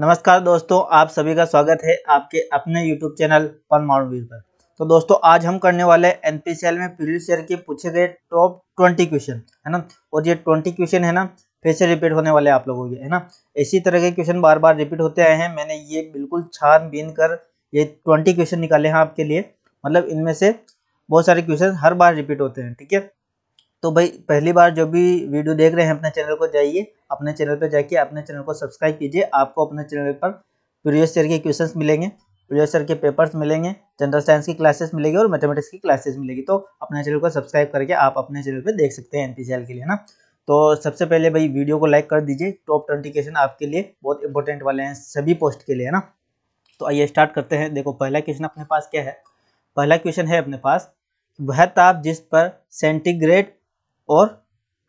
नमस्कार दोस्तों, आप सभी का स्वागत है आपके अपने YouTube चैनल परमाणुवीर पर। तो दोस्तों आज हम करने वाले एनपीसीएल में प्रीवियस ईयर के पूछे गए टॉप 20 क्वेश्चन है ना। और ये 20 क्वेश्चन है ना फिर से रिपीट होने वाले आप लोगों के, है ना। इसी तरह के क्वेश्चन बार बार रिपीट होते आए हैं। मैंने ये बिल्कुल छानबीन कर ये 20 क्वेश्चन निकाले हैं आपके लिए। मतलब इनमें से बहुत सारे क्वेश्चन हर बार रिपीट होते हैं, ठीक है। तो भाई पहली बार जो भी वीडियो देख रहे हैं अपने चैनल को जाइए, अपने चैनल पर जाके अपने चैनल को सब्सक्राइब कीजिए। आपको अपने चैनल पर प्रीवियस ईयर के क्वेश्चंस मिलेंगे, प्रीवियस ईयर के पेपर्स मिलेंगे, जनरल साइंस की क्लासेस मिलेगी और मैथमेटिक्स की क्लासेस मिलेगी। तो अपने चैनल को सब्सक्राइब करके आप अपने चैनल पर देख सकते हैं एनपीसीएल के लिए ना। तो सबसे पहले भाई वीडियो को लाइक कर दीजिए। टॉप 20 क्वेश्चन आपके लिए बहुत इंपॉर्टेंट वाले हैं, सभी पोस्ट के लिए, है ना। तो आइए स्टार्ट करते हैं। देखो पहला क्वेश्चन अपने पास क्या है। पहला क्वेश्चन है अपने पास, वह ताप जिस पर सेंटीग्रेड और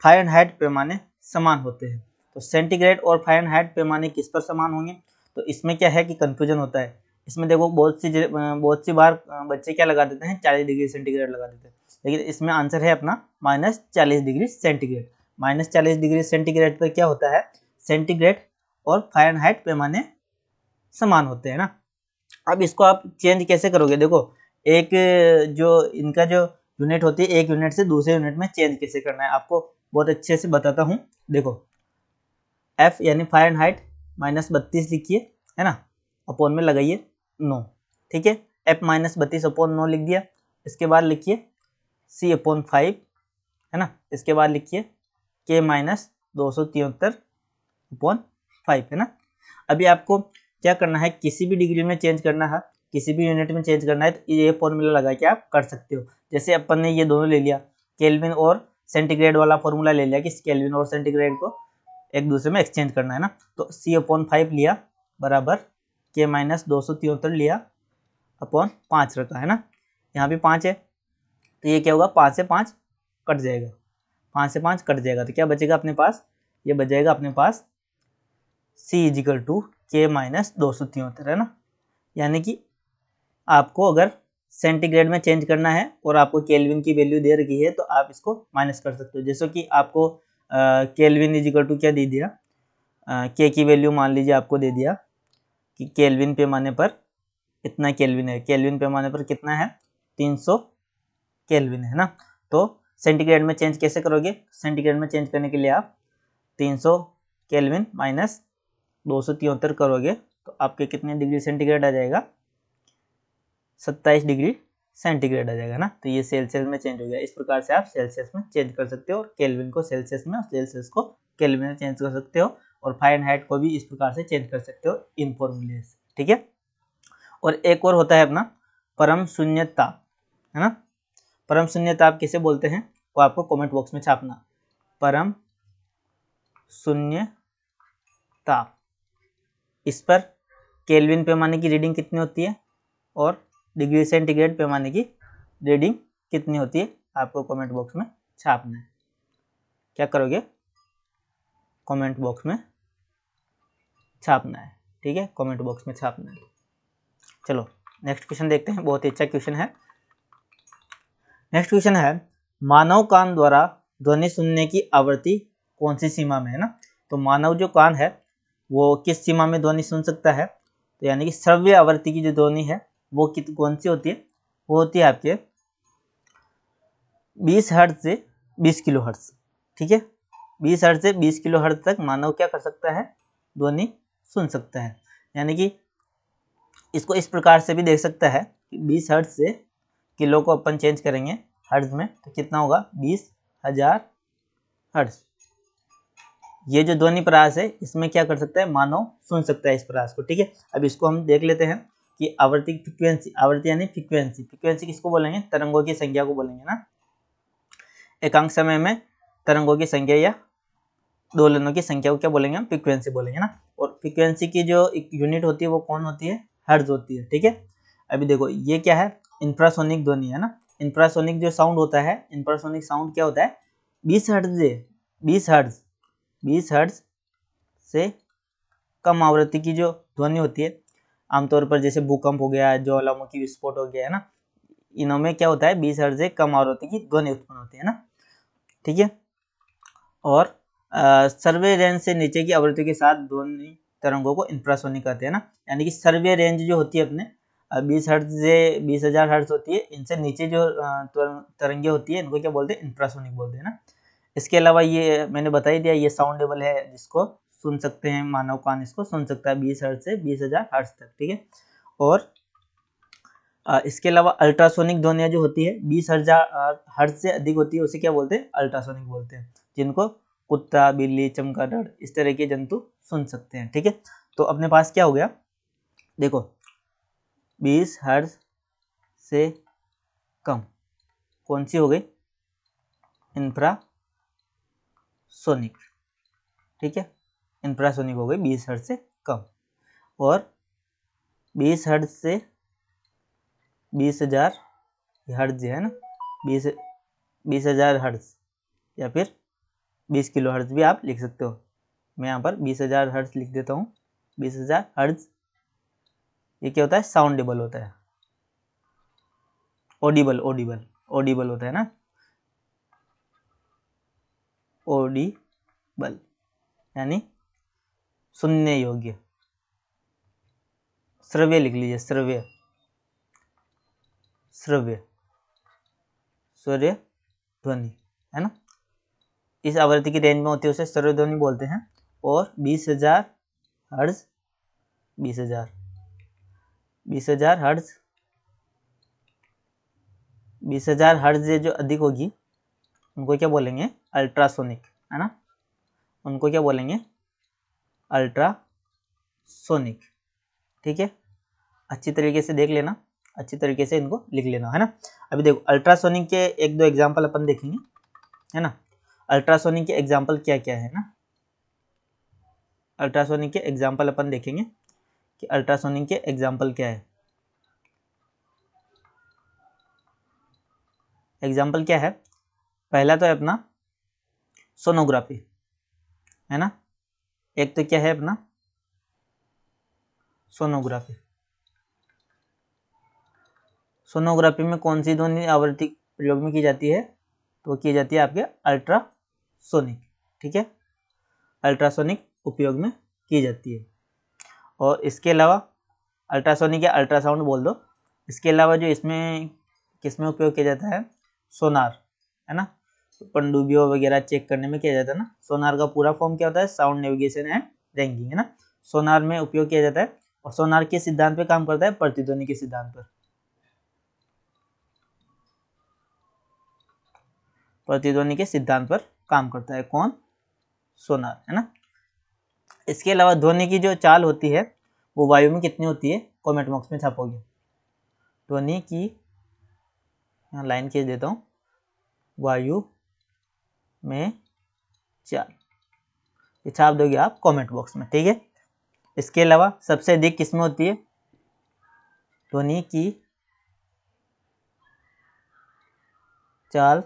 फ़ारेनहाइट पैमाने समान होते हैं। तो सेंटीग्रेड और फ़ारेनहाइट पैमाने किस पर समान होंगे। तो इसमें क्या है कि कंफ्यूजन होता है। इसमें देखो बहुत सी बार बच्चे क्या लगा देते हैं, 40 डिग्री सेंटीग्रेड लगा देते हैं। लेकिन इसमें आंसर है अपना -40 डिग्री सेंटीग्रेड। -40 डिग्री सेंटीग्रेड पर क्या होता है, सेंटीग्रेड और फ़ारेनहाइट पैमाने समान होते हैं ना। अब इसको आप चेंज कैसे करोगे। देखो एक जो इनका जो यूनिट होती है, एक यूनिट से दूसरे यूनिट में चेंज कैसे करना है आपको बहुत अच्छे से बताता हूँ। देखो F यानी फ़ारेनहाइट -32 लिखिए, है ना, अपॉन में लगाइए 9, ठीक है। F -32 अपॉन 9 लिख दिया। इसके बाद लिखिए C अपॉन 5, है ना। इसके बाद लिखिए K -273 अपॉन 5, है ना। अभी आपको क्या करना है, किसी भी डिग्री में चेंज करना है, किसी भी यूनिट में चेंज करना है तो ये फॉर्मूला लगा के आप कर सकते हो। जैसे अपन ने ये दोनों ले लिया, केल्विन और सेंटीग्रेड वाला फॉर्मूला ले लिया कि केल्विन और सेंटीग्रेड को एक दूसरे में एक्सचेंज करना है ना। तो C/5 लिया बराबर K -273 लिया अपॉन 5 रखा, है ना। यहाँ भी 5 है तो ये क्या होगा, 5 से 5 कट जाएगा, 5 से 5 कट जाएगा। तो क्या बचेगा अपने पास, ये बचेगा अपने पास C = K -273, है ना। यानी कि आपको अगर सेंटीग्रेड में चेंज करना है और आपको केल्विन की वैल्यू दे रखी है तो आप इसको माइनस कर सकते हो। जैसे कि आपको केल्विन = क्या दे दिया, के की वैल्यू मान लीजिए आपको दे दिया कि केल्विन पैमाने पर इतना केल्विन है, केल्विन पैमाने पर कितना है 300 केल्विन, है ना। तो सेंटीग्रेड में चेंज कैसे करोगे, सेंटीग्रेड में चेंज करने के लिए आप 300 केल्विन -273 करोगे तो आपके कितने डिग्री सेंटीग्रेड आ जाएगा, 27 डिग्री सेंटीग्रेड आ जाएगा ना। तो ये सेल्सियस में चेंज हो गया। इस प्रकार से आप सेल्सियस में चेंज कर सकते हो और केल्विन को सेल्सियस में और सेल्सियस को केल्विन में चेंज कर सकते हो और फ़ारेनहाइट को भी इस प्रकार से चेंज कर सकते हो इन फॉर्मूले से, ठीक है। और एक और होता है अपना परम शून्य ताप, है ना। परम शून्य ताप किसे बोलते हैं वो आपको कमेंट बॉक्स में छापना। परम शून्य ताप, इस पर केल्विन पैमाने की रीडिंग कितनी होती है और डिग्री सेंटीग्रेड पैमाने की रीडिंग कितनी होती है आपको कमेंट बॉक्स में छापना है। क्या करोगे, कमेंट बॉक्स में छापना है, ठीक है, कमेंट बॉक्स में छापना है। चलो नेक्स्ट क्वेश्चन देखते हैं, बहुत ही अच्छा क्वेश्चन है। नेक्स्ट क्वेश्चन है, मानव कान द्वारा ध्वनि सुनने की आवृत्ति कौन सी सीमा में, है ना। तो मानव जो कान है वो किस सीमा में ध्वनि सुन सकता है। तो यानी कि श्रव्य आवृत्ति की जो ध्वनि है वो कौन सी होती है, वो होती है आपके 20 हर्ट्ज से 20 किलो हर्ट्ज, ठीक है। 20 हर्ट्ज से 20 किलो हर्ट्ज तक मानव क्या कर सकता है, ध्वनि सुन सकता है। यानी कि इसको इस प्रकार से भी देख सकता है कि 20 हर्ट्ज से किलो को अपन चेंज करेंगे हर्ट्ज में तो कितना होगा, 20,000 हर्ट्ज। ये जो ध्वनि परास है इसमें क्या कर सकता है, मानव सुन सकता है इस परास को, ठीक है। अब इसको हम देख लेते हैं कि आवृत्ति फ्रीक्वेंसी, आवृत्ति यानी फ्रीक्वेंसी, फ्रीक्वेंसी किसको बोलेंगे, तरंगों की संख्या को बोलेंगे ना। एकांक समय में तरंगों की संख्या या दोलनों की संख्या को क्या बोलेंगे, हम फ्रीक्वेंसी बोलेंगे ना। और फ्रीक्वेंसी की जो एक यूनिट होती है वो कौन होती है, हर्ट्ज होती है, ठीक है। अभी देखो ये क्या है, इंफ्रासोनिक ध्वनि है ना। इंफ्रासोनिक जो साउंड होता है, इंफ्रासोनिक साउंड क्या होता है, 20 हर्ट्ज से 20 हर्ट्ज से कम आवृत्ति की जो ध्वनि होती है, आमतौर पर जैसे भूकंप हो गया, ज्वालामुखी विस्फोट हो गया, है ना, इनों में क्या होता है 20 हर्ट्ज से कम आवृत्ति की ध्वनि उत्पन्न होती है ना, ठीक है। और सर्वे रेंज से नीचे की आवृत्ति के साथ ध्वनि तरंगों को इंफ्रासोनिक कहते हैं ना। यानी कि सर्वे रेंज जो होती है अपने 20 हर्ट्ज से 20,000 हर्ट्ज होती है, इनसे नीचे जो तरंगे होती है इनको क्या बोलते हैं, इंफ्रासोनिक बोलते हैं ना। इसके अलावा ये मैंने बता ही दिया, ये साउंडेबल है, जिसको सुन सकते हैं, मानव कान इसको सुन सकता है 20 हर्ट्ज से 20,000 हर्ट्ज तक, ठीक है। और इसके अलावा अल्ट्रासोनिक ध्वनियाँ जो होती है 20,000 हर्ट्ज से अधिक होती है, उसे क्या बोलते हैं, अल्ट्रासोनिक बोलते हैं, जिनको कुत्ता, बिल्ली, चमगादड़ इस तरह के जंतु सुन सकते हैं, ठीक है। तो अपने पास क्या हो गया, देखो 20 हर्ट्ज से कम कौन सी हो गई, इंफ्रासोनिक, ठीक है, इंफ्रासोनिक हो गई 20 हर्ट्ज से कम। और 20 हर्ट्ज से 20,000 हर्ट्ज है ना, 20,000 हर्ट्ज या फिर 20 किलो हर्ट्ज भी आप लिख सकते हो। मैं यहाँ पर 20,000 हर्ट्ज लिख देता हूँ। 20,000 हर्ट्ज ये क्या होता है, साउंडेबल होता है, ऑडिबल होता है ना, ऑडिबल यानी सुनने योग्य। श्रव्य लिख लीजिए, श्रव्य ध्वनि है ना, इस आवृत्ति की रेंज में होती है उसे श्रव्य ध्वनि बोलते हैं। और 20,000 हर्ट्ज 20,000 हर्ट्ज 20,000 हर्ट्ज जो अधिक होगी उनको क्या बोलेंगे, अल्ट्रासोनिक, है ना, उनको क्या बोलेंगे, अल्ट्रासोनिक, ठीक है। अच्छी तरीके से देख लेना, अच्छी तरीके से इनको लिख लेना, है ना। अभी देखो अल्ट्रासोनिक के एक दो एग्जांपल अपन देखेंगे, है ना। अल्ट्रासोनिक के एग्जांपल क्या क्या है ना, अल्ट्रासोनिक के एग्जांपल अपन देखेंगे कि अल्ट्रासोनिक के एग्जांपल क्या है। एग्जांपल क्या है, पहला तो है अपना सोनोग्राफी, है ना। एक तो क्या है अपना सोनोग्राफी। सोनोग्राफी में कौन सी ध्वनि आवृत्ति प्रयोग में की जाती है, तो की जाती है आपके अल्ट्रासोनिक, ठीक है, अल्ट्रासोनिक उपयोग में की जाती है। और इसके अलावा अल्ट्रासोनिक या अल्ट्रासाउंड बोल दो। इसके अलावा जो इसमें किसमें उपयोग किया जाता है, सोनार, है ना, पनडुब्बियों वगैरह चेक करने में किया जाता है ना। सोनार का पूरा फॉर्म क्या होता है, साउंड नेविगेशन एंड रैंकिंग, है ना। सोनार में उपयोग किया जाता है और सोनार के सिद्धांत पे काम करता है, प्रतिध्वनि के सिद्धांत पर, प्रतिध्वनि के सिद्धांत पर काम करता है कौन, सोनार, है ना। इसके अलावा ध्वनि की जो चाल होती है वो वायु में कितनी होती है, कमेंट बॉक्स में छापोगे। ध्वनि की यहाँ लाइन खींच देता हूँ, वायु में चाल, ये छाप दोगे आप कमेंट बॉक्स में, ठीक है। इसके अलावा सबसे अधिक किसमें होती है, ध्वनि की चाल,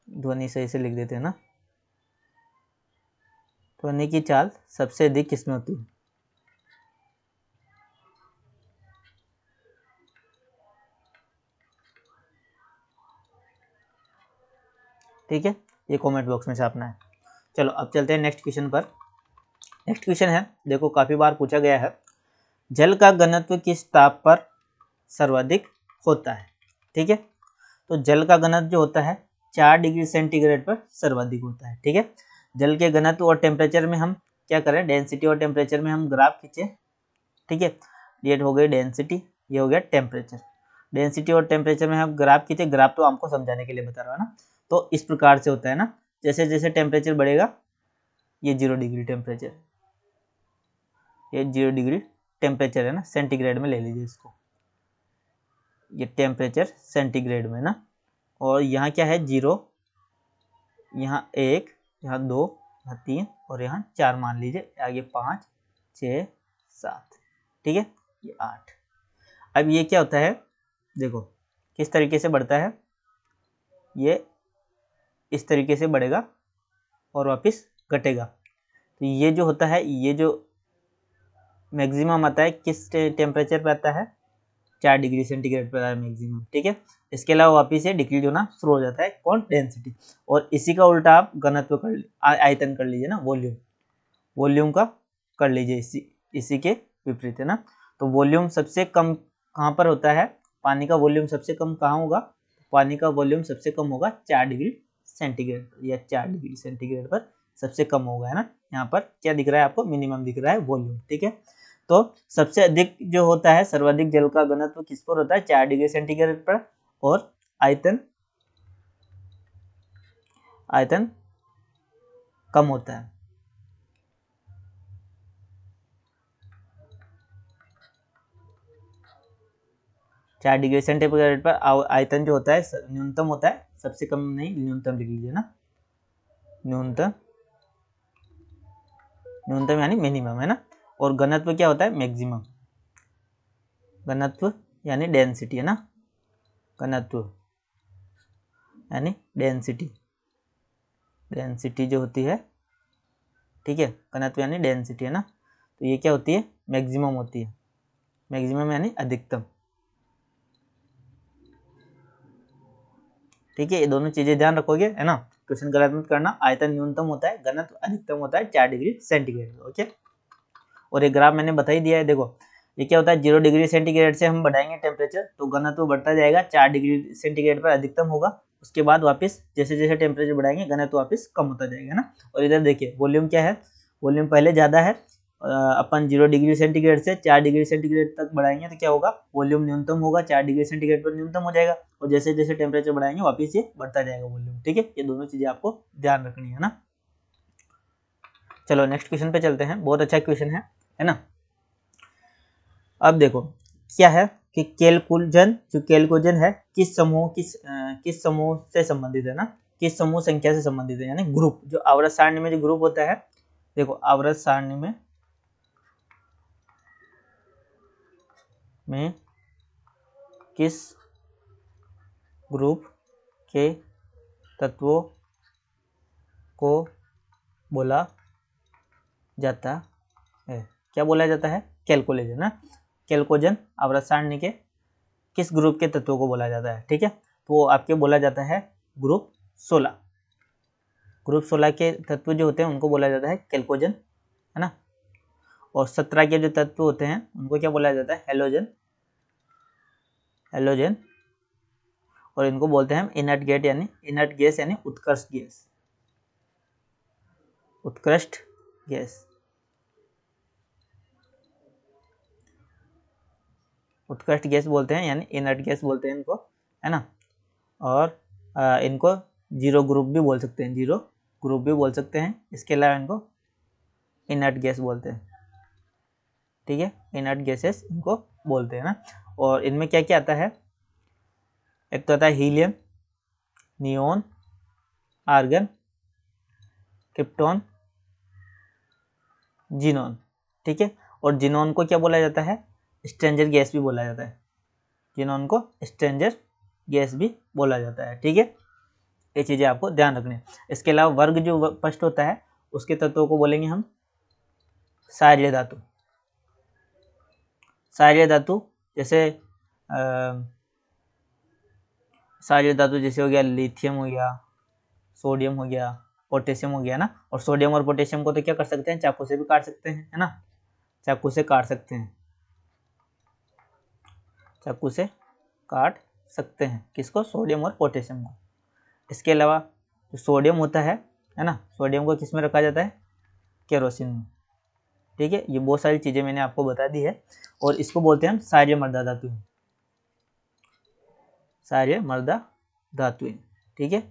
ध्वनि सही से लिख देते हैं ना, ध्वनि की चाल सबसे अधिक किसमें होती है, ठीक है, ये कमेंट बॉक्स में छापना है। चलो अब चलते हैं नेक्स्ट क्वेश्चन पर। नेक्स्ट क्वेश्चन है, देखो काफी बार पूछा गया है, जल का घनत्व किस ताप पर सर्वाधिक होता है, ठीक है। तो जल का घनत्व जो होता है 4 डिग्री सेंटीग्रेड पर सर्वाधिक होता है, ठीक है। जल के घनत्व और टेम्परेचर में हम क्या करें, डेंसिटी और टेम्परेचर में हम ग्राफ खींचे, ठीक है। ये हो गई डेंसिटी, ये हो गया टेम्परेचर। डेंसिटी और टेम्परेचर में हम ग्राफ खींचे, ग्राफ तो हमको समझाने के लिए बता रहा है ना। तो इस प्रकार से होता है ना, जैसे जैसे टेम्परेचर बढ़ेगा, ये 0 डिग्री टेम्परेचर, ये 0 डिग्री टेम्परेचर है ना, सेंटीग्रेड में ले लीजिए इसको, ये टेम्परेचर सेंटीग्रेड में ना। और यहाँ क्या है 0, यहाँ 1, यहाँ 2, यहाँ 3 और यहाँ 4 मान लीजिए, आगे 5, 6, 7, ठीक है, ये 8। अब ये क्या होता है, देखो किस तरीके से बढ़ता है, ये इस तरीके से बढ़ेगा और वापस घटेगा। तो ये जो होता है, ये जो मैक्सिमम आता है किस टेम्परेचर पे आता है, 4 डिग्री सेंटीग्रेड पर है मैक्सिमम, ठीक है। इसके अलावा वापिस ये डिक्रीज होना शुरू हो जाता है कौन, डेंसिटी। और इसी का उल्टा आप घनत्व कर आयतन कर लीजिए ना, वॉल्यूम। वॉल्यूम का कर लीजिए इसी के विपरीत, है ना। तो वॉल्यूम सबसे कम कहाँ पर होता है, पानी का वॉल्यूम सबसे कम कहाँ होगा, पानी का वॉल्यूम सबसे कम होगा 4 डिग्री सेंटीग्रेड या 4 डिग्री सेंटीग्रेड पर सबसे कम होगा, है ना। यहाँ पर क्या दिख रहा है आपको, मिनिमम दिख रहा है वॉल्यूम, ठीक है। तो सबसे अधिक जो होता है, सर्वाधिक जल का घनत्व किस पर होता है, 4 डिग्री सेंटीग्रेड पर, और आयतन कम होता है। चार डिग्री सेंटीग्रेड पर आयतन जो होता है न्यूनतम होता है, सबसे कम नहीं, न्यूनतम लिख लीजिए ना, न्यूनतम यानी मिनिमम, है ना। और घनत्व क्या होता है, मैक्सिमम। घनत्व यानी डेंसिटी, है ना, घनत्व यानी डेंसिटी जो होती है, ठीक है, घनत्व यानी डेंसिटी, है ना। तो ये क्या होती है, मैक्सिमम होती है, मैक्सिमम यानी अधिकतम, ठीक है। ये दोनों चीजें ध्यान रखोगे, है ना, क्वेश्चन गलत मत करना। आयतन न्यूनतम होता है, घनत्व अधिकतम होता है 4 डिग्री सेंटीग्रेड, ओके। और ये ग्राफ मैंने बता ही दिया है, देखो ये क्या होता है, 0 डिग्री सेंटीग्रेड से हम बढ़ाएंगे टेम्परेचर तो घनत्व बढ़ता जाएगा, 4 डिग्री सेंटीग्रेड पर अधिकतम होगा, उसके बाद वापस जैसे जैसे टेम्परेचर बढ़ाएंगे घनत्व वापस कम होता जाएगा ना। और इधर देखिए वॉल्यूम क्या है, वॉल्यूम पहले ज़्यादा है, अपन 0 डिग्री सेंटीग्रेड से 4 डिग्री सेंटीग्रेड तक बढ़ाएंगे तो क्या होगा, वॉल्यूम न्यूनतम होगा, 4 डिग्री सेंटीग्रेड पर न्यूनतम हो जाएगा, और जैसे जैसे टेम्परेचर बढ़ाएंगे वापस ये बढ़ता जाएगा वॉल्यूम, ठीक है। ये दोनों चीज़ें आपको ध्यान रखनी है ना। चलो नेक्स्ट क्वेश्चन पे चलते हैं, बहुत अच्छा क्वेश्चन है ना। अब देखो क्या है कि कैलकुलजन है किस समूह से संबंधित है ना, किस समूह संख्या से संबंधित है, यानी ग्रुप, जो आवर्त सारणी में जो ग्रुप होता है, देखो आवर्त सारणी में किस ग्रुप के तत्वों को बोला जाता है, क्या बोला जाता है, कैलकुलेजन ना। कैलकुलजन आवर्त सारणी के किस ग्रुप के तत्वों को बोला जाता है, ठीक है। तो आपके बोला जाता है ग्रुप 16, ग्रुप 16 के तत्व जो होते हैं उनको बोला जाता है कैलकुलजन, है ना। और 17 के जो तत्व होते हैं उनको क्या बोला जाता है, हेलोजन, और इनको बोलते हैं इनर्ट गैस यानी उत्कृष्ट गैस बोलते हैं, यानी इनर्ट गैस बोलते हैं इनको, है ना। और इनको जीरो ग्रुप भी बोल सकते हैं, इसके अलावा इनको इनर्ट गैस बोलते हैं, ठीक है, इनर्ट गैसेस इनको बोलते हैं ना। और इनमें क्या क्या आता है, एक तो आता है helium, neon, argon, krypton, xenon, ठीक है। और जीनॉन को क्या बोला जाता है, स्ट्रेंजर गैस भी बोला जाता है, जीनॉन को स्ट्रेंजर गैस भी बोला जाता है, ठीक है। ये चीज़ें आपको ध्यान रखनी है। इसके अलावा वर्ग जो फर्स्ट होता है उसके तत्वों को बोलेंगे हम क्षारीय धातु, क्षारीय धातु जैसे हो गया लिथियम हो गया, सोडियम हो गया, पोटेशियम हो गया ना। और सोडियम और पोटेशियम को तो क्या कर सकते हैं, चाकू से भी काट सकते हैं, है ना, चाकू से काट सकते हैं किसको, सोडियम और पोटेशियम को। इसके अलावा जो सोडियम होता है ना, सोडियम को किस में रखा जाता है, केरोसिन में, ठीक है। ये बहुत सारी चीज़ें मैंने आपको बता दी है। और इसको बोलते हैं हम क्षारीय मृदा धातुएं, ठीक है,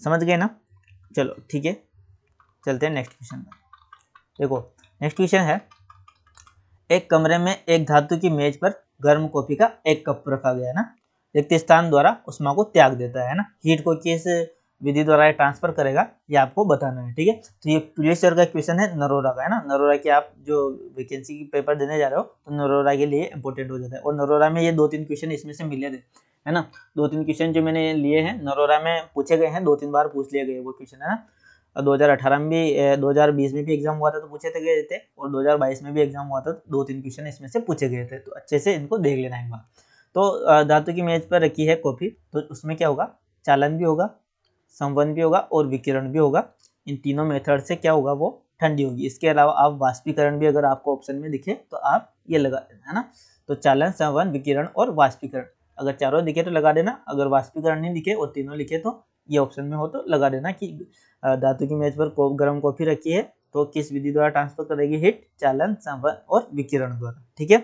समझ गए ना। चलो ठीक है, चलते हैं नेक्स्ट क्वेश्चन में। देखो नेक्स्ट क्वेश्चन है, एक कमरे में एक धातु की मेज पर गर्म कॉफी का एक कप रखा गया है ना, रिक्त स्थान द्वारा उष्मा को त्याग देता है ना, हीट को किस विधि द्वारा ट्रांसफर करेगा ये आपको बताना है, ठीक है। तो ये प्रीवियस ईयर का क्वेश्चन है, नरोरा का, है ना। नरोरा के आप जो वैकेंसी की पेपर देने जा रहे हो तो नरोरा के लिए इंपॉर्टेंट हो जाता है। और नरोरा में ये 2-3 क्वेश्चन इसमें से मिले थे, है ना। 2-3 क्वेश्चन जो मैंने लिए हैं नरोरा में पूछे गए हैं, 2-3 बार पूछ लिए गए वो क्वेश्चन, है ना। 2018 में भी 2020 में भी एग्जाम हुआ था तो पूछे गए थे, और 2022 में भी एग्जाम हुआ था तो 2-3 क्वेश्चन इसमें से पूछे गए थे, तो अच्छे से इनको देख लेना एक बार। तो धातु की मेज पर रखी है कॉफी, तो उसमें क्या होगा, चालन भी होगा, संवहन भी होगा और विकिरण भी होगा। इन तीनों मेथड से क्या होगा, वो ठंडी होगी। इसके अलावा आप वाष्पीकरण भी अगर आपको ऑप्शन में दिखे तो आप ये लगा देना, है ना। तो चालन, संवहन, विकिरण और वाष्पीकरण, अगर चारों दिखे तो लगा देना, अगर वाष्पीकरण नहीं दिखे और तीनों लिखे तो ये ऑप्शन में हो तो लगा देना कि धातु की मेज पर गर्म कॉफी रखी है तो किस विधि द्वारा ट्रांसफर करेगी हीट, चालन, संवहन और विकिरण द्वारा। ठीक है,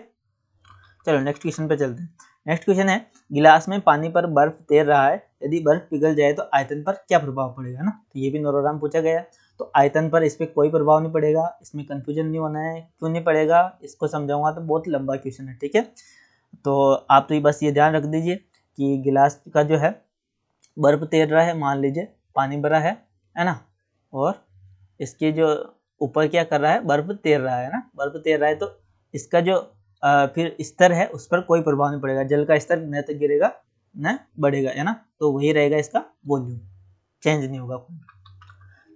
चलो नेक्स्ट क्वेश्चन पे चलते हैं। नेक्स्ट क्वेश्चन है, गिलास में पानी पर बर्फ तैर रहा है, यदि बर्फ पिघल जाए तो आयतन पर क्या प्रभाव पड़ेगा ना। तो ये भी नोरोग्राम पूछा गया, तो आयतन पर इस पर कोई प्रभाव नहीं पड़ेगा, इसमें कंफ्यूजन नहीं होना है। क्यों नहीं पड़ेगा इसको समझाऊंगा, तो बहुत लंबा क्वेश्चन है। ठीक है, तो आप तो बस ये ध्यान रख दीजिए कि गिलास का जो है बर्फ तैर रहा है, मान लीजिए पानी भरा है ना, और इसके जो ऊपर क्या कर रहा है, बर्फ तैर रहा है ना, बर्फ तैर रहा है, तो इसका जो फिर स्तर है उस पर कोई प्रभाव नहीं पड़ेगा, जल का स्तर न तो गिरेगा न बढ़ेगा, है ना, तो वही रहेगा इसका वॉल्यूम, चेंज नहीं होगा।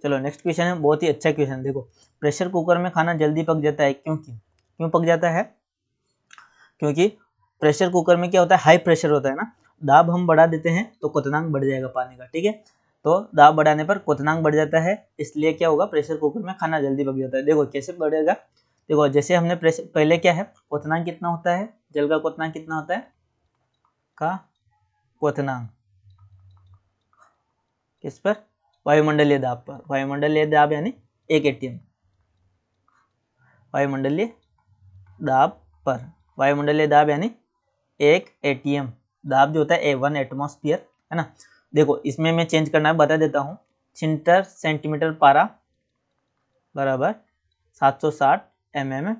चलो नेक्स्ट क्वेश्चन है, बहुत ही अच्छा क्वेश्चन। देखो, प्रेशर कुकर में खाना जल्दी पक जाता है, क्यों पक जाता है? क्योंकि प्रेशर कुकर में क्या होता है, हाई प्रेशर होता है ना, दाब हम बढ़ा देते हैं तो क्वथनांक बढ़ जाएगा पानी का। ठीक है, तो दाब बढ़ाने पर क्वथनांक बढ़ जाता है, इसलिए क्या होगा, प्रेशर कुकर में खाना जल्दी पक जाता है। देखो कैसे बढ़ेगा, देखो जैसे हमने प्रेशर, पहले क्या है, क्वथनांक कितना होता है, जल का क्वथनांक कितना होता है, का क्वथनांक किस पर, वायुमंडलीय दाब पर, वायुमंडलीय दाब यानी 1 atm, वायुमंडलीय दाब पर, वायुमंडलीय दाब यानी 1 atm, दाब जो होता है 1 एटमॉस्फेयर, है ना। देखो इसमें मैं चेंज करना बता देता हूँ, 76 सेंटीमीटर पारा बराबर 760 mm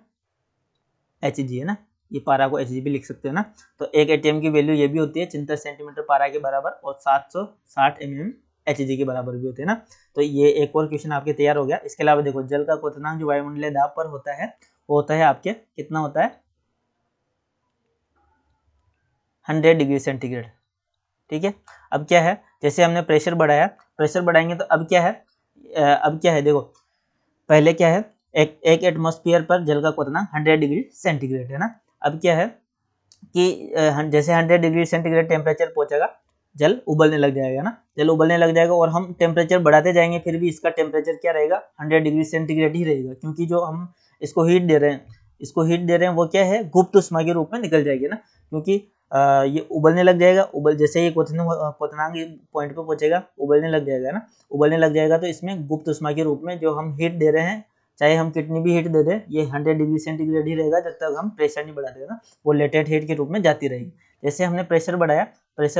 Hg, है ना, ये पारा को Hg भी लिख सकते हो ना। तो 1 atm की वैल्यू ये भी होती है 76 सेंटीमीटर पारा के बराबर, और 760 mm Hg के बराबर भी होते हैं ना। तो ये एक और क्वेश्चन आपके तैयार हो गया। इसके अलावा देखो, जल का क्वथनांक जो वायुमंडलीय दाब पर होता है वो होता है आपके, कितना होता है, 100 डिग्री सेंटीग्रेड। ठीक है, अब क्या है, जैसे हमने प्रेशर बढ़ाया, प्रेशर बढ़ाएंगे तो अब क्या है, देखो पहले क्या है, एक एटमॉस्फेयर पर जल का क्वथनांक 100 डिग्री सेंटीग्रेड है ना। अब क्या है कि जैसे 100 डिग्री सेंटीग्रेड टेम्परेचर पहुंचेगा, जल उबलने लग जाएगा ना, जल उबलने लग जाएगा, और हम टेम्परेचर बढ़ाते जाएंगे फिर भी इसका टेम्परेचर क्या रहेगा, 100 डिग्री सेंटीग्रेड ही रहेगा, क्योंकि जो हम इसको हीट दे रहे हैं वो क्या है, गुप्त उष्मा के रूप में निकल जाएगी ना, क्योंकि ये उबलने लग जाएगा, जैसे ये क्वथनांक पॉइंट पे पहुंचेगा, उबलने लग जाएगा ना, उबलने लग जाएगा, तो इसमें गुप्त उष्मा के रूप में जो हम हीट दे रहे हैं, चाहे हम कितनी भी हीट दे दें, ये 100 डिग्री सेंटीग्रेड ही रहेगा जब तक हम प्रेशर नहीं बढ़ा देगा ना, वो लेटेंट हीट के रूप में जाती रहेगी। जैसे हमने प्रेशर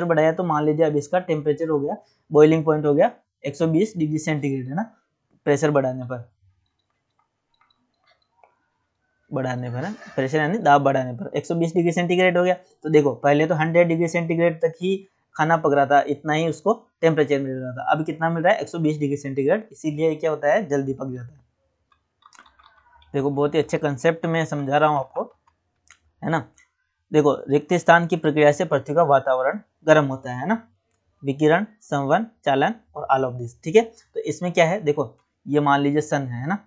बढ़ाया तो मान लीजिए अब इसका टेम्परेचर हो गया, बॉइलिंग पॉइंट हो गया 120 डिग्री सेंटीग्रेड, है ना, प्रेशर बढ़ाने पर ना, प्रेशर यानी दाब बढ़ाने पर 120 डिग्री सेंटीग्रेड हो गया। तो देखो पहले तो 100 डिग्री सेंटीग्रेड तक ही खाना पक रहा था, इतना ही उसको टेम्परेचर मिल रहा था, अब कितना मिल रहा है, 120 डिग्री सेंटीग्रेड, इसीलिए क्या होता है, जल्दी पक जाता है। देखो बहुत ही अच्छे कंसेप्ट में समझा रहा हूँ आपको, है ना। देखो, रिक्त स्थान की प्रक्रिया से पृथ्वी का वातावरण गर्म होता है ना, विकिरण, संवहन, चालन और ऑल ऑफ दिस। ठीक है, तो इसमें क्या है, देखो ये मान लीजिए सन है ना,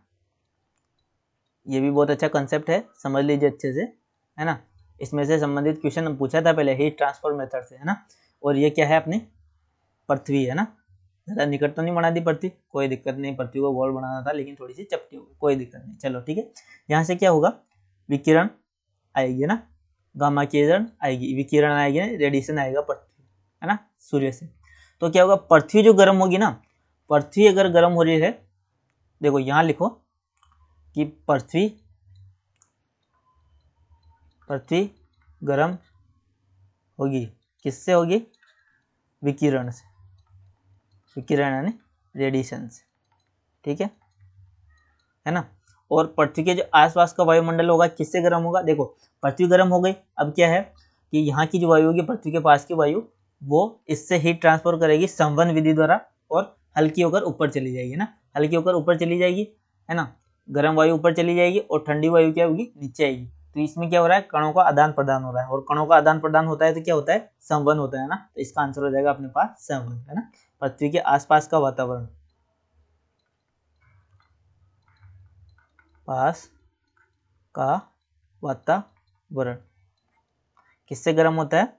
ये भी बहुत अच्छा कंसेप्ट है, समझ लीजिए अच्छे से, है ना। इसमें से संबंधित क्वेश्चन पूछा था पहले हीट ट्रांसफर मेथड से, है ना। और ये क्या है, अपनी पृथ्वी है ना, ज़्यादा निकट तो नहीं बना दी पृथ्वी, कोई दिक्कत नहीं, पृथ्वी को गोल बनाना था लेकिन थोड़ी सी चपटी होगी, कोई दिक्कत नहीं। चलो ठीक है, यहाँ से क्या होगा, विकिरण आएगी ना, गामा किरण आएगी, विकिरण आएगी, रेडिएशन आएगा पृथ्वी, है ना, सूर्य से। तो क्या होगा, पृथ्वी जो गर्म होगी ना, पृथ्वी अगर गर्म हो रही है, देखो यहाँ लिखो कि पृथ्वी गर्म होगी, किससे होगी, विकिरण से, विकिरण यानी रेडिएशन से। ठीक है ना। और पृथ्वी के जो आसपास का वायुमंडल होगा किससे गर्म होगा, देखो पृथ्वी गर्म हो गई, अब क्या है कि यहाँ की जो वायु होगी, पृथ्वी के पास की वायु, वो इससे हीट ट्रांसफर करेगी संवहन विधि द्वारा, और हल्की होकर ऊपर चली जाएगी ना, हल्की होकर ऊपर चली जाएगी, है ना, गर्म वायु ऊपर चली जाएगी और ठंडी वायु क्या होगी, नीचे आएगी। तो इसमें क्या हो रहा है, कणों का आदान प्रदान हो रहा है, और कणों का आदान प्रदान होता है तो क्या होता है, संवहन होता है ना, तो इसका आंसर हो जाएगा अपने पास संवहन, है ना। पृथ्वी के आसपास का वातावरण, पास का वातावरण किससे गर्म होता है,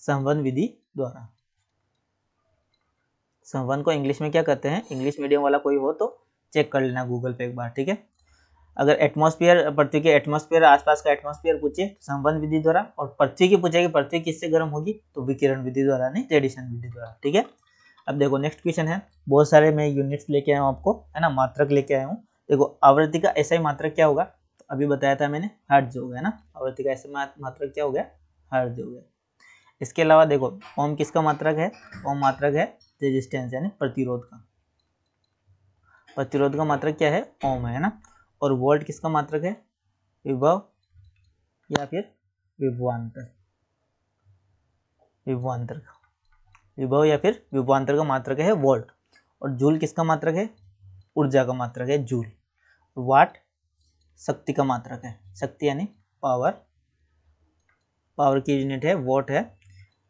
संवहन विधि द्वारा। संवहन को इंग्लिश में क्या कहते हैं, इंग्लिश मीडियम वाला कोई हो तो चेक कर लेना गूगल पे एक बार, ठीक है। अगर एटमॉस्फेयर, पृथ्वी के एटमॉस्फेयर, आसपास का एटमॉस्फेयर पूछे तो संवहन विधि द्वारा, और पृथ्वी की पूछेगी पृथ्वी किससे गर्म होगी तो विकिरण विधि द्वारा, नहीं रेडिएशन विधि द्वारा, ठीक है। अब देखो नेक्स्ट क्वेश्चन है, बहुत सारे मैं यूनिट्स लेके आया हूँ आपको, है ना, मात्रक लेके आया हूँ। देखो आवृत्ति का ऐसा ही मात्रक क्या होगा, तो अभी बताया था मैंने, हर्ट्ज हो गया ना, आवृत्ति का ऐसा मात्रक क्या हो गया, हर्ट्ज हो गया। इसके अलावा देखो ओम किसका मात्रक है, ओम मात्रक है रेजिस्टेंस यानी प्रतिरोध का, प्रतिरोध का मात्रक क्या है, ओम है ना। और वोल्ट किसका मात्रक है, विभव या फिर विभवांतर, विभवांतर का, विभव या फिर विभवांतर का मात्रक है वोल्ट। और जूल किसका मात्रक है, ऊर्जा का मात्रक है जूल। वाट शक्ति का मात्रक है, शक्ति यानी पावर, पावर की यूनिट है वॉट है।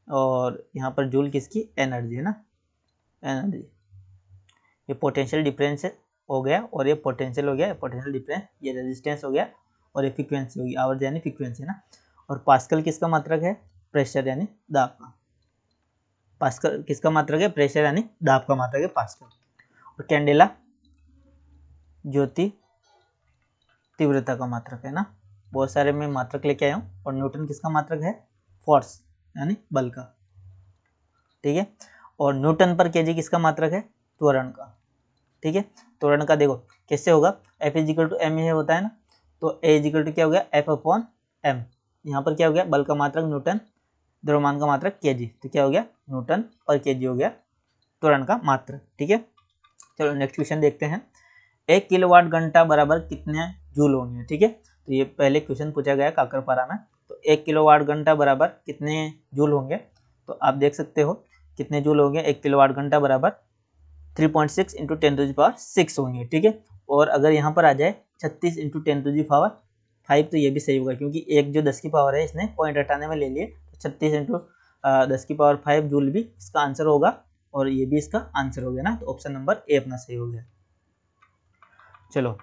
और यहाँ पर जूल किसकी, एनर्जी है ना, एनर्जी। ये पोटेंशियल डिफरेंस हो गया, और ये पोटेंशियल हो गया, पोटेंशियल डिफरेंस, ये रेजिस्टेंस हो गया, और ये फ्रीक्वेंसी होगी, आवर्त यानी फ्रीक्वेंसी है ना। और पास्कल किसका मात्रक है, प्रेशर यानी दाब का। पास्कल किसका मात्रक है, प्रेशर यानी दाब का मात्रक है पास्कल। और कैंडेला ज्योति तीव्रता का मात्रक है ना। बहुत सारे मैं मात्रक लेके आया हूँ। और न्यूटन किसका मात्रक है, फोर्स यानी बल का, ठीक है। और न्यूटन पर केजी किसका मात्रक है, त्वरण का, ठीक है। त्वरण का देखो कैसे होगा, F इजिकल टू एम ये होता है ना, तो A इजिकल टू क्या हो गया, F अपॉन एम। यहाँ पर क्या हो गया, बल का मात्रक न्यूटन, द्रव्यमान का मात्रक केजी, तो क्या हो गया, न्यूटन पर केजी हो गया त्वरण का मात्रक, ठीक है। चलो नेक्स्ट क्वेश्चन देखते हैं, 1 किलोवाट घंटा बराबर कितने जूल होंगे, ठीक है। तो ये पहले क्वेश्चन पूछा गया काकरपारा में, तो 1 किलोवाट घंटा बराबर कितने जूल होंगे, तो आप देख सकते हो कितने जूल होंगे, 1 किलोवाट घंटा बराबर 3.6 इंटू 10⁶ होंगे, ठीक है। और अगर यहाँ पर आ जाए 36 इंटू 10⁵ तो ये भी सही होगा, क्योंकि एक जो 10 की पावर है इसने पॉइंट हटाने में ले लिए, तो 36 इंटू 10⁵ जूल भी इसका आंसर होगा, और ये भी इसका आंसर हो गया ना, तो ऑप्शन नंबर ए अपना सही हो गया। चलो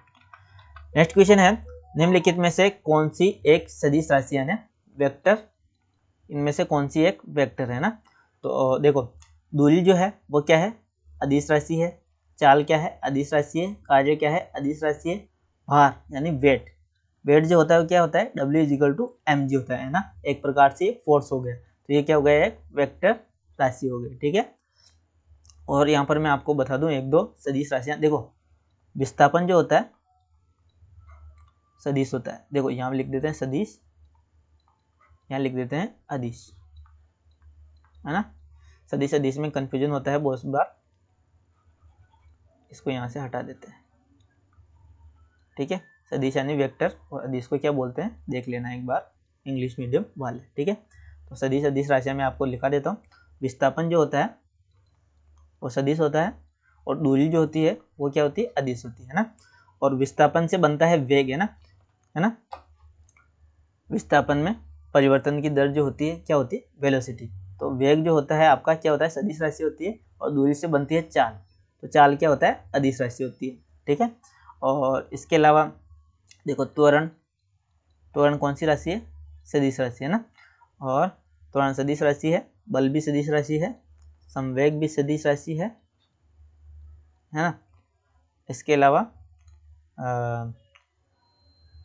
नेक्स्ट क्वेश्चन है, निम्नलिखित में से कौन सी एक सदिश राशि है, वेक्टर, इनमें से कौन सी एक वेक्टर है ना। तो देखो दूरी जो है वो क्या है, अदिश राशि है, चाल क्या है, अदिश राशि है, कार्य क्या है, अदिश राशि है, भार यानी वेट, वेट जो होता है वो क्या होता है, W इजिकल टू mg होता है ना, एक प्रकार से फोर्स हो गया, तो ये क्या हो गया, एक वेक्टर राशि हो गई, ठीक है। और यहाँ पर मैं आपको बता दूं एक दो सदिश राशियां, देखो विस्थापन जो होता है सदिश होता है, देखो यहाँ लिख देते हैं सदिश, यहाँ लिख देते हैं अदिश, है ना। सदिश अदिश में कंफ्यूजन होता है बहुत बार, इसको यहाँ से हटा देते हैं, ठीक है। सदिश यानी वेक्टर, और अदिश को क्या बोलते हैं देख लेना एक बार, इंग्लिश मीडियम वाले, ठीक है। तो सदिश अदिश राशियाँ मैं आपको लिखा देता हूँ। विस्थापन जो होता है वो सदिश होता है, और दूरी जो होती है वो क्या होती है, अदिश होती है ना। और विस्थापन से बनता है वेग, है ना। विस्थापन में परिवर्तन की दर जो होती है क्या होती है, वेलोसिटी। तो वेग जो होता है आपका क्या होता है, सदिश राशि होती है, और दूरी से बनती है चाल, तो चाल क्या होता है, अदिश राशि होती है, ठीक है। और इसके अलावा देखो त्वरण, त्वरण कौन सी राशि है, सदिश राशि है ना। और त्वरण सदिश राशि है, बल भी सदिश राशि है, संवेग भी सदिश राशि है ना। इसके अलावा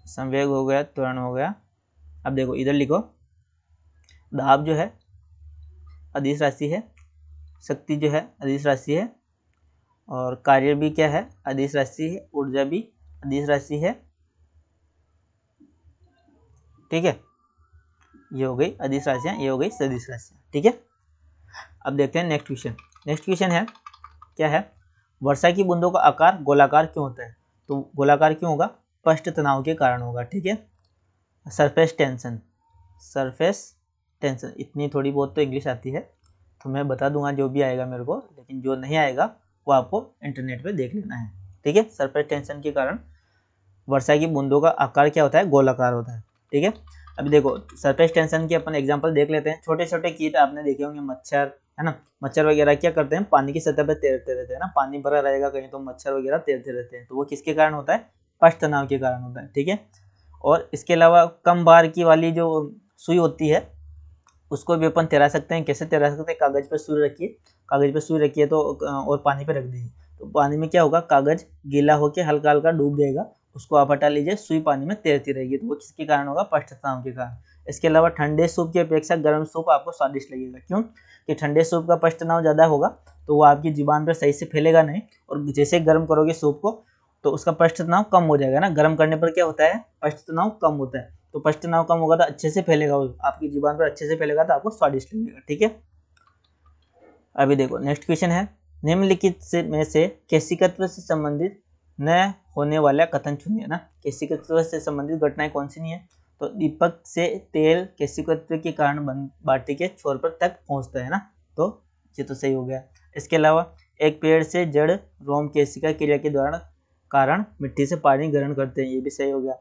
संवेग हो गया, त्वरण हो गया। अब देखो इधर लिखो, दाब जो है अदिश राशि है, शक्ति जो है अदिश राशि है, और कार्य भी क्या है, अदिश राशि है, ऊर्जा भी अदिश राशि है, ठीक है। ये हो गई अदिश राशियाँ, ये हो गई सदिश राशियाँ, ठीक है। अब देखते हैं नेक्स्ट क्वेश्चन। नेक्स्ट क्वेश्चन है क्या है, वर्षा की बूंदों का आकार गोलाकार क्यों होता है, तो गोलाकार क्यों होगा, पृष्ठ तनाव के कारण होगा, ठीक है। सरफेस टेंशन, सरफेस टेंशन, इतनी थोड़ी बहुत तो इंग्लिश आती है, तो मैं बता दूंगा जो भी आएगा मेरे को, लेकिन जो नहीं आएगा वो आपको इंटरनेट पे देख लेना है, ठीक है। सरफेस टेंशन के कारण वर्षा की बूंदों का आकार क्या होता है, गोलाकार होता है, ठीक है। अभी देखो सरफेस टेंशन के अपन एग्जांपल देख लेते हैं। छोटे छोटे कीट आपने देखे होंगे, मच्छर, है ना। मच्छर वगैरह क्या करते हैं, पानी की सतह पर तैरते रहते हैं ना, पानी भरा रहेगा कहीं तो मच्छर वगैरह तैरते रहते हैं, तो वो किसके कारण होता है, पृष्ठ तनाव के कारण होता है, ठीक है। और इसके अलावा कम भार की वाली जो सुई होती है उसको भी अपन तैरा सकते हैं, कैसे तैरा सकते हैं, कागज पर सुई रखिए, कागज पर सुई रखिए तो और पानी पे रख दीजिए, तो पानी में क्या होगा, कागज गीला होकर हल्का हल्का डूब जाएगा, उसको आप हटा लीजिए, सुई पानी में तैरती रहेगी, तो वो किसके कारण होगा, पृष्ठ तनाव के कारण। इसके अलावा ठंडे सूप की अपेक्षा गर्म सूप आपको स्वादिष्ट लगेगा, क्यों कि ठंडे सूप का पृष्ठ तनाव ज़्यादा होगा तो वो आपकी जीभान पर सही से फैलेगा नहीं, और जैसे गर्म करोगे सूप को तो उसका पृष्ठ तनाव कम हो जाएगा ना, गर्म करने पर क्या होता है, पृष्ठ तनाव कम होता है, तो पृष्ठ तनाव कम होगा तो अच्छे से फैलेगा, आपकी जीभान पर अच्छे से फैलेगा तो आपको स्वादिष्ट लगेगा। ठीक है, अभी देखो नेक्स्ट क्वेश्चन है, निम्नलिखित में से केशिकत्व से संबंधित न होने वाला कथन चुनिए ना। केशिकत्व से संबंधित घटनाएं कौन सी नहीं है, तो दीपक से तेल केशिकत्व के कारण बाटी के छोर पर तक पहुंचता है ना, तो ये तो सही हो गया। इसके अलावा एक पेड़ से जड़ रोम केशिका क्रिया के दौरान कारण मिट्टी से पानी ग्रहण करते हैं, ये भी सही हो गया।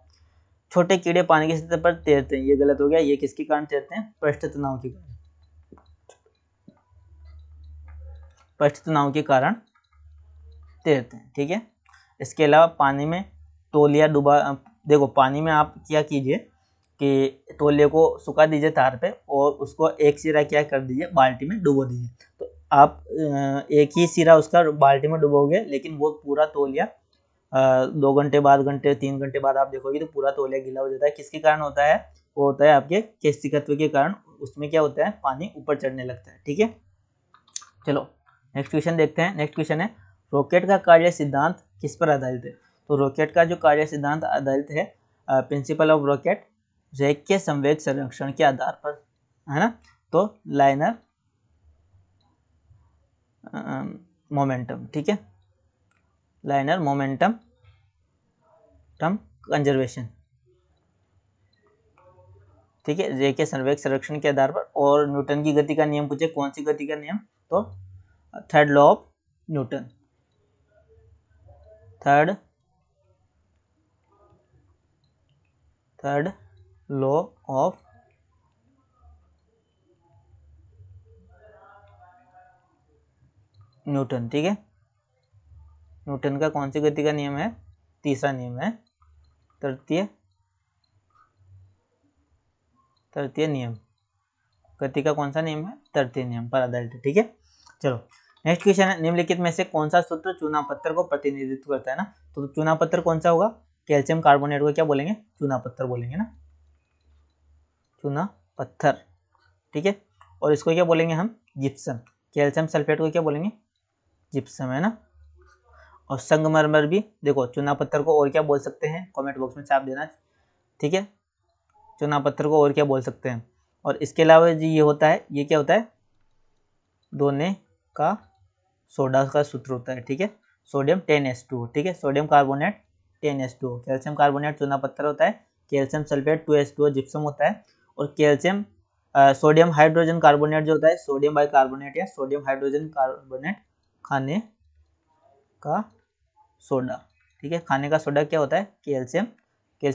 छोटे कीड़े पानी की सतह पर तैरते हैं, ये गलत हो गया, ये किसके कारण तैरते हैं, पृष्ठ तनाव के कारण, पृष्ठ तनाव के कारण तैरते हैं। ठीक है, इसके अलावा पानी में तौलिया डुबा, देखो पानी में आप क्या कीजिए कि तौलिया को सुखा दीजिए तार पे और उसको एक सिरा क्या कर दीजिए, बाल्टी में डुबो दीजिए, तो आप एक ही सिरा उसका बाल्टी में डुबोगे, लेकिन वो पूरा तौलिया 2 घंटे बाद, 3 घंटे बाद आप देखोगे तो पूरा तौलिया गीला हो जाता है, किसके कारण होता है, वो होता है आपके केशिकत्व के कारण, उसमें क्या होता है, पानी ऊपर चढ़ने लगता है। ठीक है, चलो नेक्स्ट क्वेश्चन देखते हैं। नेक्स्ट क्वेश्चन है, रॉकेट का कार्य सिद्धांत किस पर आधारित है, तो रॉकेट का जो कार्य सिद्धांत आधारित है, प्रिंसिपल ऑफ रॉकेट, रेखीय संवेग संरक्षण के आधार पर है ना, तो लाइनर मोमेंटम। ठीक है, लाइनर मोमेंटम कंजर्वेशन। ठीक है, रेखीय संवेग संरक्षण के आधार पर, और न्यूटन की गति का नियम पूछे, कौन सी गति का नियम, तो third law of Newton, third law of Newton. ठीक है, न्यूटन का कौन सी गति का नियम है, तीसरा नियम है, तृतीय नियम, गति का कौन सा नियम है, तृतीय नियम पर आधारित है। ठीक है, चलो नेक्स्ट क्वेश्चन है, निम्नलिखित में से कौन सा सूत्र चूना पत्थर को प्रतिनिधित्व करता है ना, तो चूना पत्थर कौन सा होगा, कैल्शियम कार्बोनेट को क्या बोलेंगे, चूना पत्थर बोलेंगे ना, चूना पत्थर। ठीक है, और इसको क्या बोलेंगे हम, जिप्सम, कैल्शियम सल्फेट को क्या बोलेंगे, जिप्सम, है ना। और संगमरमर भी देखो, चूना पत्थर को और क्या बोल सकते हैं, कमेंट बॉक्स में छाप देना। ठीक है, चूना पत्थर को और क्या बोल सकते हैं, और इसके अलावा जी ये होता है, ये क्या होता है, दोने का सोडा का सूत्र होता है। ठीक है, सोडियम 10H2। ठीक है, sodium carbonate 10H2, calcium carbonate चूना पत्थर होता है, कैल्शियम सल्फेट 2H2 जिप्सम होता है, और कैल्शियम सोडियम हाइड्रोजन कार्बोनेट जो होता है, सोडियम बाइकार्बोनेट या सोडियम हाइड्रोजन कार्बोनेट, खाने का सोडा। ठीक है, खाने का सोडा क्या होता है, कैल्शियम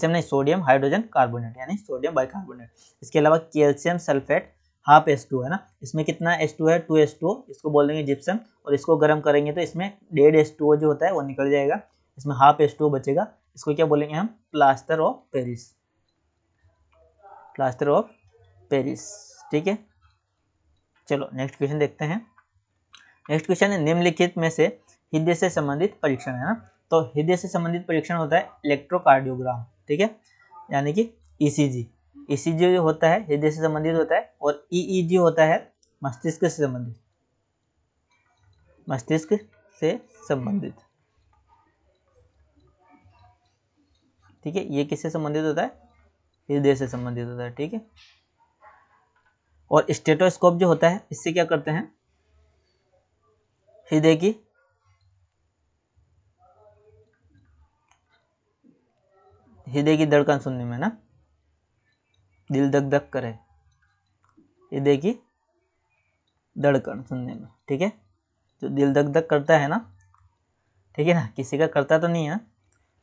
नहीं, सोडियम हाइड्रोजन कार्बोनेट यानी सोडियम बाइकार्बोनेट। इसके अलावा कैल्शियम सल्फेट हाफ H2 है ना, इसमें कितना H2 है, 2H2, इसको बोल देंगे जिप्सम, और इसको गर्म करेंगे तो इसमें 1.5 H2O जो होता है वो निकल जाएगा, इसमें हाफ H2O बचेगा, इसको क्या बोलेंगे हम, plaster of Paris, plaster of Paris. ठीक है, चलो नेक्स्ट क्वेश्चन देखते हैं। नेक्स्ट क्वेश्चन है, निम्नलिखित में से हृदय से संबंधित परीक्षण है ना, तो हृदय से संबंधित परीक्षण होता है इलेक्ट्रोकार्डियोग्राम। ठीक है, यानी कि ईसीजी, ईसीजी जो होता है हृदय से संबंधित होता है, और ईईजी होता है मस्तिष्क से संबंधित, मस्तिष्क से संबंधित। ठीक है, ये किससे संबंधित होता है, हृदय से संबंधित होता है। ठीक है, और स्टेथोस्कोप जो होता है, इससे क्या करते हैं, हृदय की धड़कन सुनने में ना, दिल धक धक करे, हृदय की धड़कन सुनने में। ठीक है, जो दिल धक धक करता है ना, ठीक है ना, किसी का करता तो नहीं है,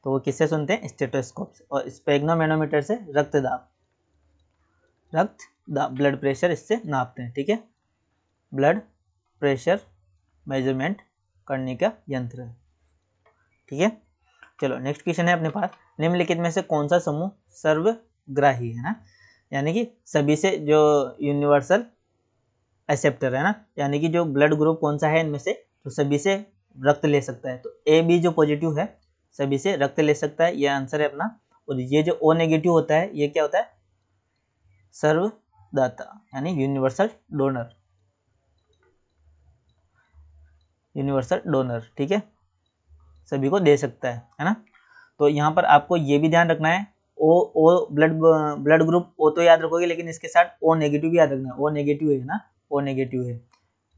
तो वो किससे सुनते हैं, स्टेथोस्कोप से, और स्पेग्नोमेनोमीटर से रक्तदाब ब्लड प्रेशर इससे नापते हैं। ठीक है, ब्लड प्रेशर मेजरमेंट करने का यंत्र है। ठीक है, चलो नेक्स्ट क्वेश्चन है अपने पास, निम्नलिखित में से कौन सा समूह सर्वग्राही है ना, यानी कि सभी से जो यूनिवर्सल एक्सेप्टर है ना, यानी कि जो ब्लड ग्रुप कौन सा है इनमें से, तो सभी से रक्त ले सकता है। तो ए बी जो पॉजिटिव है सभी से रक्त ले सकता है, ये आंसर है अपना। और ये जो ओ नेगेटिव होता है ये क्या होता है, सर्वदाता यानी यूनिवर्सल डोनर, यूनिवर्सल डोनर, ठीक है, सभी को दे सकता है ना। तो यहाँ पर आपको ये भी ध्यान रखना है, ओ ब्लड ग्रुप ओ तो याद रखोगे, लेकिन इसके साथ ओ नेगेटिव भी याद रखना है। ओ नेगेटिव है ना, ओ नेगेटिव है,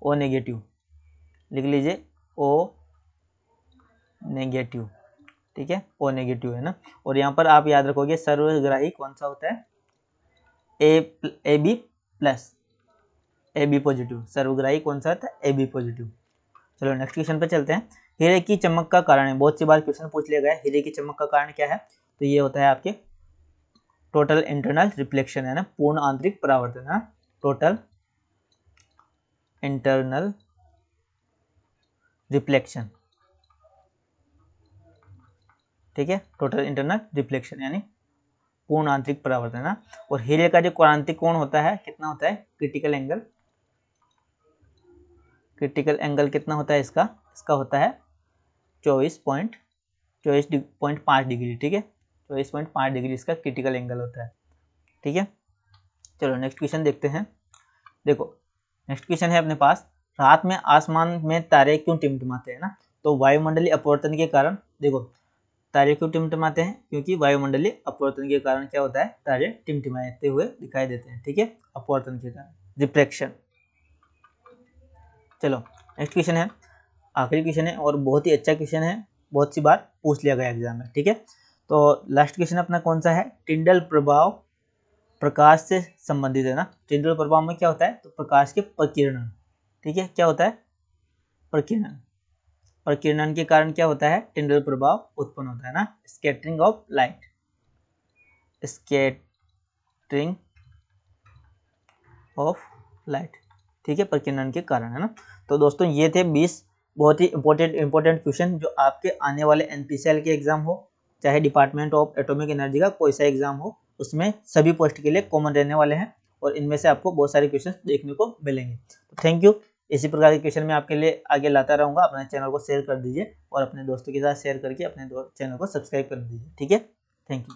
ओ नेगेटिव लिख लीजिए, ओ नेगेटिव, ठीक है, ओ नेगेटिव है ना। और यहाँ पर आप याद रखोगे सर्वग्राही कौन सा होता है, A B plus, A B positive, सर्वग्राही कौन सा होता है, ए बी पॉजिटिव। चलो नेक्स्ट क्वेश्चन पे चलते हैं। हीरे की चमक का कारण है, बहुत सी बार क्वेश्चन पूछ लिया गया है, हीरे की चमक का कारण क्या है, तो ये होता है आपके टोटल इंटरनल रिफ्लेक्शन है ना, पूर्ण आंतरिक परावर्तन है, टोटल इंटरनल रिफ्लेक्शन, ठीक है, टोटल इंटरनल रिफ्लेक्शन यानी पूर्ण आंतरिक परावर्तन है ना। और हीरे का जो क्रांतिक कोण होता है कितना होता है, क्रिटिकल एंगल, क्रिटिकल एंगल कितना होता है इसका, इसका होता है 24.5 डिग्री, ठीक है, 24.5 डिग्री इसका क्रिटिकल एंगल होता है, ठीक है। चलो नेक्स्ट क्वेश्चन देखते हैं। देखो नेक्स्ट क्वेश्चन है अपने पास, रात में आसमान में तारे क्यों टिमटिमाते हैं ना, तो वायुमंडलीय अपवर्तन के कारण। देखो तारे क्यों टिमटिमाते हैं, क्योंकि वायुमंडलीय अपवर्तन के कारण क्या होता है, तारे टिमटिमाते हुए दिखाई देते हैं, ठीक है, अपवर्तन के कारण, रिफ्लेक्शन। चलो नेक्स्ट क्वेश्चन है, आखिरी क्वेश्चन है और बहुत ही अच्छा क्वेश्चन है, बहुत सी बार पूछ लिया गया एग्जाम में, ठीक है। तो लास्ट क्वेश्चन अपना कौन सा है, टिंडल प्रभाव प्रकाश से संबंधित है ना। टिंडल प्रभाव में क्या होता है, तो प्रकाश के प्रकीर्णन, ठीक है, क्या होता है, प्रकीर्णन, प्रकीर्णन के कारण क्या होता है, टिंडल प्रभाव उत्पन्न होता है ना, scattering of light, scattering of light, ठीक है, प्रकीर्णन के कारण है ना। तो दोस्तों ये थे 20 बहुत ही इंपॉर्टेंट क्वेश्चन जो आपके आने वाले एनपीसीएल के एग्जाम हो, चाहे डिपार्टमेंट ऑफ एटॉमिक एनर्जी का कोई सा एग्जाम हो, उसमें सभी पोस्ट के लिए कॉमन रहने वाले हैं और इनमें से आपको बहुत सारे क्वेश्चन देखने को मिलेंगे। तो थैंक यू, इसी प्रकार के क्वेश्चन मैं आपके लिए आगे लाता रहूँगा। अपने चैनल को शेयर कर दीजिए और अपने दोस्तों के साथ शेयर करके अपने चैनल को सब्सक्राइब कर दीजिए, ठीक है, थैंक यू।